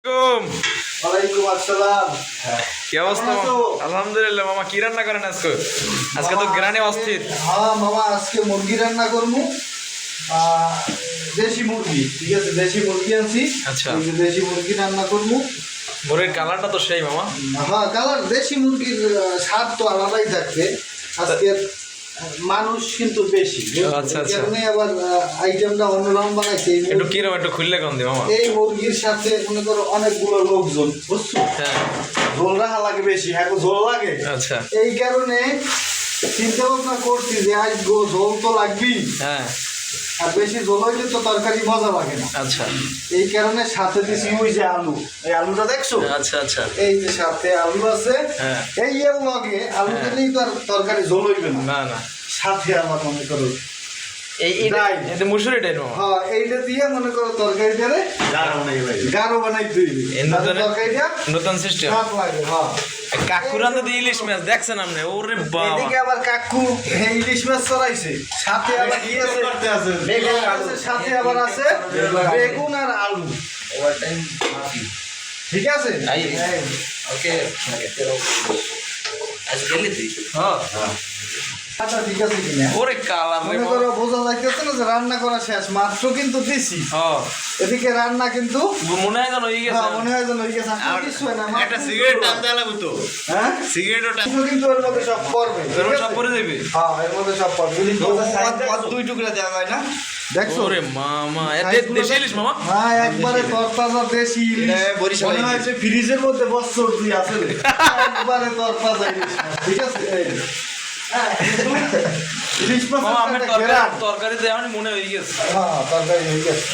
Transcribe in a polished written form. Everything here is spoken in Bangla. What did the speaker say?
ওয়ালাইকুম আসসালাম। কি অবস্থা? আলহামদুলিল্লাহ। মামা কি রান্না করেন আজকে? আজকে তো গ্রানে অস্থির। হ্যাঁ মামা, আজকে মুরগি রান্না করবো। দেশি মুরগি, ঠিক আছে, দেশি মুরগি আনছি। আচ্ছা, দেশি মুরগি রান্না করবো। মুরগির কালারটা তো সেই মামা। হ্যাঁ, কালার দেশি মুরগির স্বাদ তো আলাদাই থাকবে। আজকে মানুষ কিন্তু বেশি, আচ্ছা আচ্ছা, কারণে আবার আইটেমটা অন্যরকম বানাইছে। একটু কিরকম, একটু খুললে কম দি মামা। এই মুরগির সাথে মনে করো অনেকগুলো লোকজন, বুঝছো? হ্যাঁ, ঝোল রাখা লাগে বেশি। হ্যাঁ, ঝোল লাগে। আচ্ছা, এই কারণে চিন্তা ভাবনা করছি যে আজ ঝোল তো লাগবেই। হ্যাঁ, আর বেশি ঝোল হইলে তো তরকারি মজা লাগে না। আচ্ছা এই কারণে সাথে দিছি ওই যে আলু। এই আলুটা দেখছো? আচ্ছা আচ্ছা, এই যে সাথে আলু আছে। হ্যাঁ, এই এর লগে আলু দিলেই তো আর তরকারি ঝোল হইবে না। না না, সাথে আমার মনে করো এই মুসুরি ডাইল মামা। হ্যাঁ, এইটা দিয়ে মনে করো তরকারিটারে গাঢ় বানাই দিবি। তরকারিটা নতুন সিস্টেম। স্বাদ লাগে। হ্যাঁ, কাকুরাতে দিয়ে ইলিশ মাছ দেখছেন আপনি? ওরে বাবা, এদিকে আবার কাকু ইলিশ মাছ চড়াইছে, সাথে আবার কি আছে? বেগুন আছে, সাথে আবার আছে বেগুন আর আলু। ঠিক আছে। আচ্ছা, ঠিক আছে কিনা? ওরে কালার রে মনে করো বোঝা যাইতেছে না যে রান্না করা শেষ, মাত্র কিন্তু দিছি। হ্যাঁ, এদিকে রান্না কিন্তু মনে হয় যেন হয়ে গেছে। হ্যাঁ, মনে হয় যেন হয়ে গেছে। আর কিছু হয় না, একটা সিগারেট টান দেওয়া লাগবে তো। হ্যাঁ, সিগারেটও টান, কিছু কিন্তু এর মধ্যে সব পড়বে। এর মধ্যে সব পরে দেবে। হ্যাঁ, এর মধ্যে সব পড়বে। দুই টুকরা দেওয়া যায় না? দেখছো? ওরে মামা, দেশি ইলিশ মামা। হ্যাঁ, একবারে তরতাজা দেশি ইলিশ। এটা বরিশাল মনে হয় ইলিশ। যে ফ্রিজের মধ্যে বছর দুই আছে রে। একবারে তরতাজা ইলিশ মাছ, ঠিক আছে? এই যে। হ্যাঁ, ইলিশ মাছ মামা, আমি একটা ঘেরান। তরকারি দেওয়া মনে হয়ে গেছে। হ্যাঁ, তরকারি হয়ে গেছে।